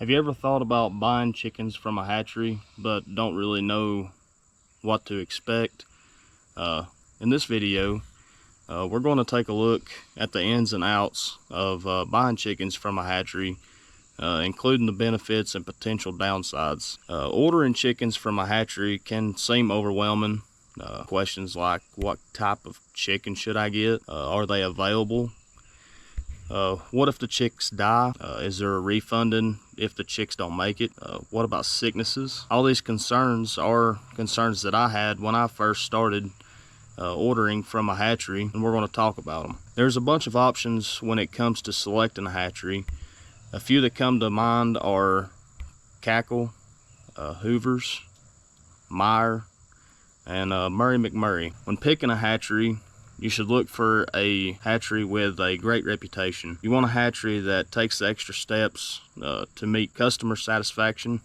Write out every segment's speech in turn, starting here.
Have you ever thought about buying chickens from a hatchery but don't really know what to expect? In this video, we're going to take a look at the ins and outs of buying chickens from a hatchery, including the benefits and potential downsides. Ordering chickens from a hatchery can seem overwhelming. Questions like, what type of chicken should I get? Are they available? What if the chicks die? Is there a refunding if the chicks don't make it? What about sicknesses? All these concerns are concerns that I had when I first started ordering from a hatchery, and we're going to talk about them. There's a bunch of options when it comes to selecting a hatchery. A few that come to mind are Cackle, Hoover's, Meyer, and Murray McMurray. When picking a hatchery, you should look for a hatchery with a great reputation. You want a hatchery that takes the extra steps to meet customer satisfaction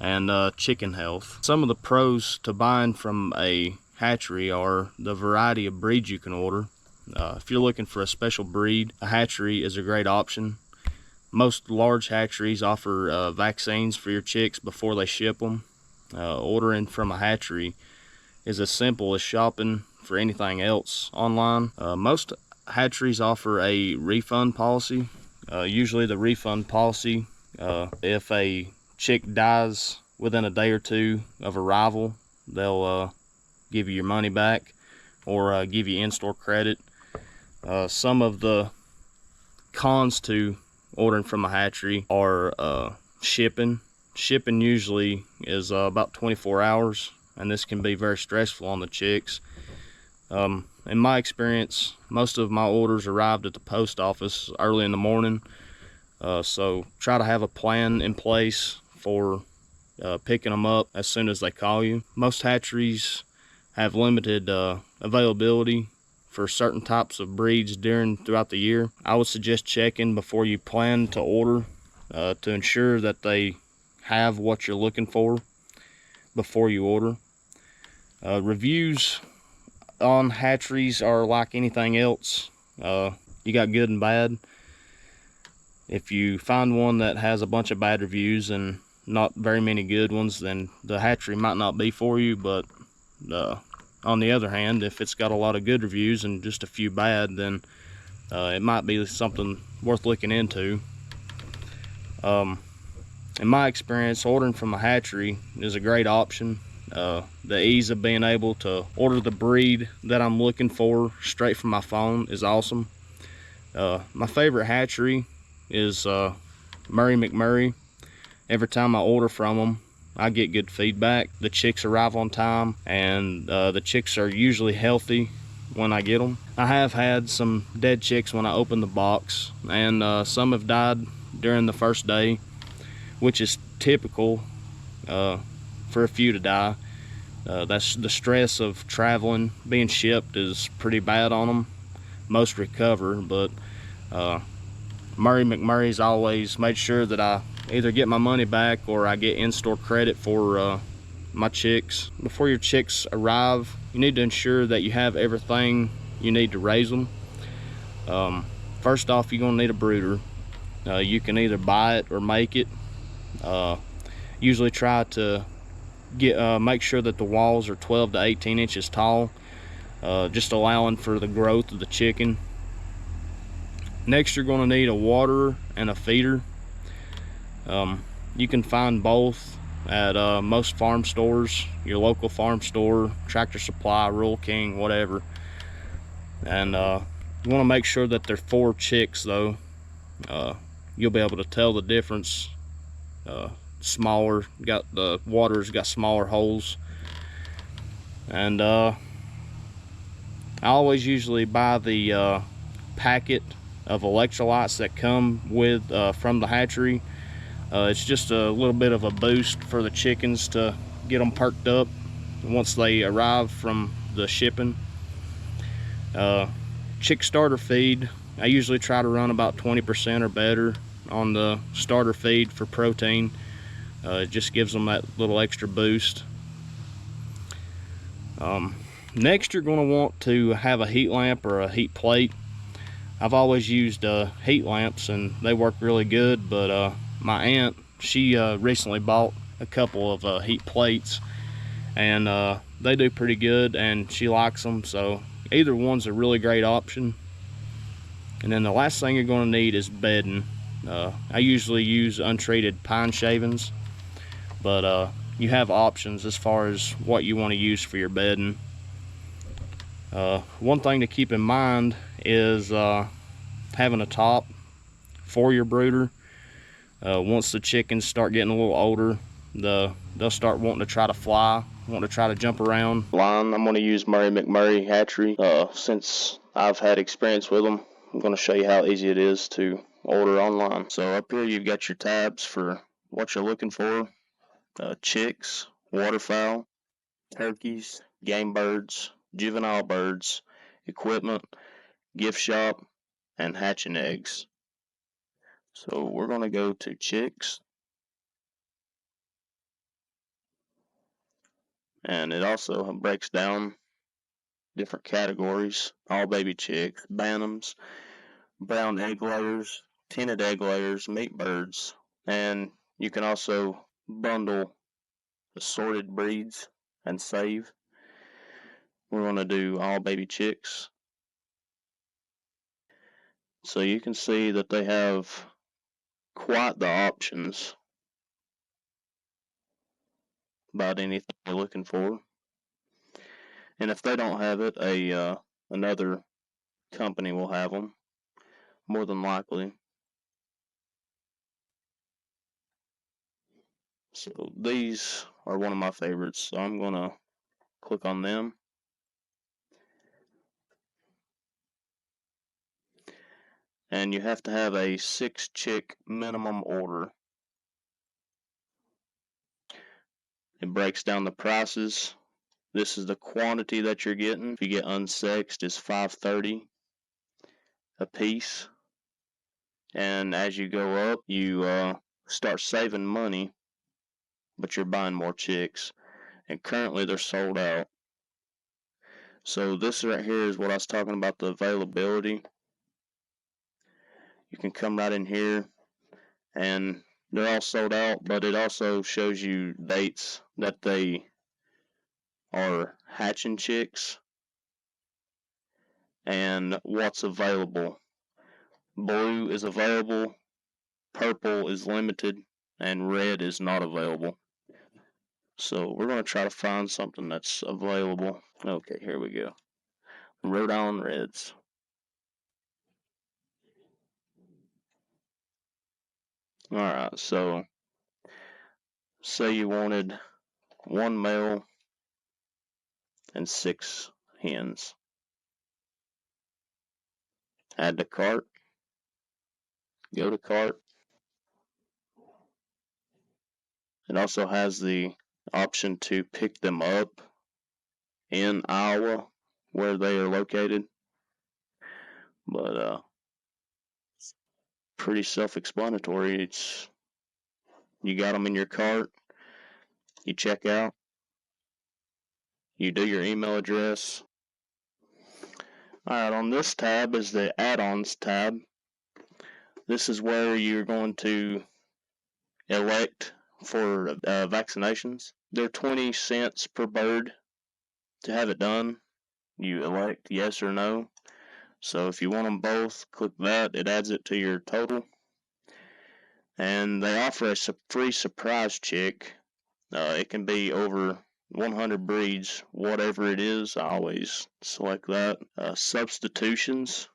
and chicken health. Some of the pros to buying from a hatchery are the variety of breeds you can order. If you're looking for a special breed, a hatchery is a great option. Most large hatcheries offer vaccines for your chicks before they ship them. Ordering from a hatchery is as simple as shopping for anything else online. Most hatcheries offer a refund policy. Usually the refund policy, if a chick dies within a day or two of arrival, they'll give you your money back or give you in-store credit. Some of the cons to ordering from a hatchery are shipping. Shipping usually is about 24 hours, and this can be very stressful on the chicks. In my experience, most of my orders arrived at the post office early in the morning, so try to have a plan in place for picking them up as soon as they call you. Most hatcheries have limited availability for certain types of breeds throughout the year. I would suggest checking before you plan to order to ensure that they have what you're looking for before you order. Reviews on hatcheries are like anything else. You got good and bad. If you find one that has a bunch of bad reviews and not very many good ones, then the hatchery might not be for you. But on the other hand, if it's got a lot of good reviews and just a few bad, then it might be something worth looking into. In my experience, ordering from a hatchery is a great option. The ease of being able to order the breed that I'm looking for straight from my phone is awesome. My favorite hatchery is Murray McMurray. Every time I order from them, I get good feedback. The chicks arrive on time, and the chicks are usually healthy when I get them. I have had some dead chicks when I opened the box, and some have died during the first day, which is typical for a few to die. That's the stress of traveling. Being shipped is pretty bad on them. Most recover, but Murray McMurray's always made sure that I either get my money back or I get in-store credit for my chicks. Before your chicks arrive, you need to ensure that you have everything you need to raise them. First off, you're gonna need a brooder. You can either buy it or make it. Usually try to make sure that the walls are 12 to 18 inches tall, just allowing for the growth of the chicken. Next, you're going to need a waterer and a feeder. You can find both at most farm stores, your local farm store, Tractor Supply, Rural King, whatever. And you want to make sure that they're 4 chicks though. You'll be able to tell the difference. Smaller, the water's got smaller holes. And I always usually buy the packet of electrolytes that come with from the hatchery. It's just a little bit of a boost for the chickens to get them perked up once they arrive from the shipping. Chick starter feed, I usually try to run about 20% or better on the starter feed for protein. It just gives them that little extra boost. Next, you're going to want to have a heat lamp or a heat plate. I've always used heat lamps and they work really good, but my aunt she recently bought a couple of heat plates, and they do pretty good, and she likes them. So either one's a really great option. And then the last thing you're going to need is bedding. I usually use untreated pine shavings, but you have options as far as what you want to use for your bedding. One thing to keep in mind is having a top for your brooder. Once the chickens start getting a little older, they'll start wanting to try to fly, wanting to try to jump around. Line, I'm going to use Murray McMurray Hatchery. Since I've had experience with them, I'm going to show you how easy it is to order online. So up here you've got your tabs for what you're looking for. Chicks, waterfowl, turkeys, game birds, juvenile birds, equipment, gift shop, and hatching eggs. So we're going to go to chicks. And it also breaks down different categories: all baby chicks, bantams, brown egg layers, tinted egg layers, meat birds, and you can also bundle assorted breeds and save. We're going to do all baby chicks. So you can see that they have quite the options about anything you're looking for. And if they don't have it, another company will have them, more than likely. So these are one of my favorites, so I'm going to click on them. And you have to have a 6 chick minimum order. It breaks down the prices. This is the quantity that you're getting. If you get unsexed, it's $5.30 a piece. And as you go up, you start saving money, but you're buying more chicks. And currently they're sold out. So this right here is what I was talking about, the availability. You can come right in here and they're all sold out, but it also shows you dates that they are hatching chicks and what's available. Blue is available, purple is limited, and red is not available. So we're going to try to find something that's available. Okay, here we go. Rhode Island Reds. Alright, so say you wanted 1 male and 6 hens. Add to cart. Go to cart. It also has the option to pick them up in Iowa, where they are located. But pretty self-explanatory. It's you got them in your cart, you check out, you do your email address. Alright, on this tab is the add-ons tab. This is where you're going to elect for vaccinations. They're 20 cents per bird to have it done. You elect yes or no. So if you want them both, click that. It adds it to your total. And they offer a free surprise chick. It can be over 100 breeds, whatever it is. I always select that. Substitutions.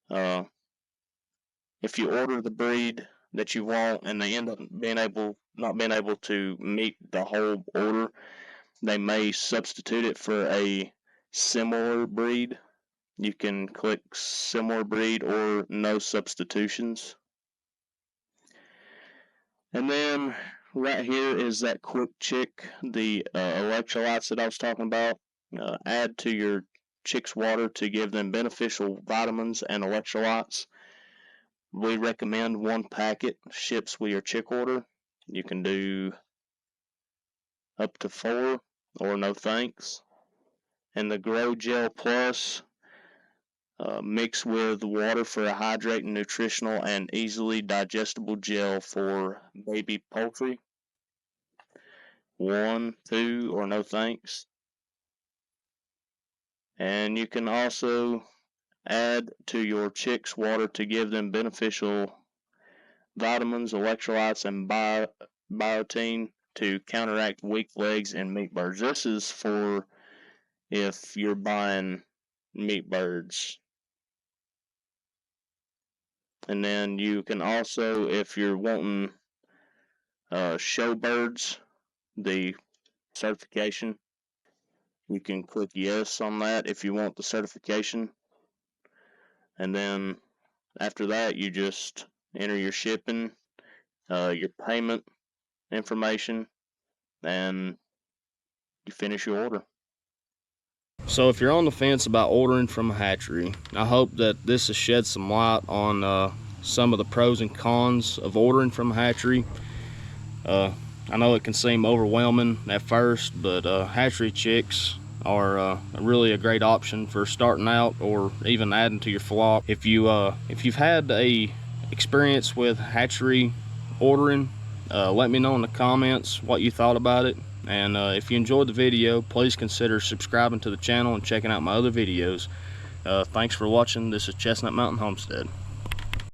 If you order the breed that you want and they end up not being able to meet the whole order, they may substitute it for a similar breed. You can click similar breed or no substitutions. And then right here is that quick chick, the electrolytes that I was talking about. Add to your chick's water to give them beneficial vitamins and electrolytes. We recommend 1 packet ships with your chick order. You can do up to 4 or no thanks. And the Grow Gel Plus, Mix with water for a hydrating, nutritional, and easily digestible gel for baby poultry. 1, 2, or no thanks. And you can also add to your chicks' water to give them beneficial vitamins, electrolytes, and biotin to counteract weak legs and meat birds. This is for if you're buying meat birds. And then you can also, if you're wanting show birds, the certification, you can click yes on that if you want the certification. And then after that, you just enter your shipping, your payment information, and you finish your order. So if you're on the fence about ordering from a hatchery, I hope that this has shed some light on some of the pros and cons of ordering from a hatchery. I know it can seem overwhelming at first, but hatchery chicks are really a great option for starting out or even adding to your flock. If you've had a experience with hatchery ordering, let me know in the comments what you thought about it. And if you enjoyed the video, please consider subscribing to the channel and checking out my other videos. Thanks for watching. This is Chestnut Mountain Homestead.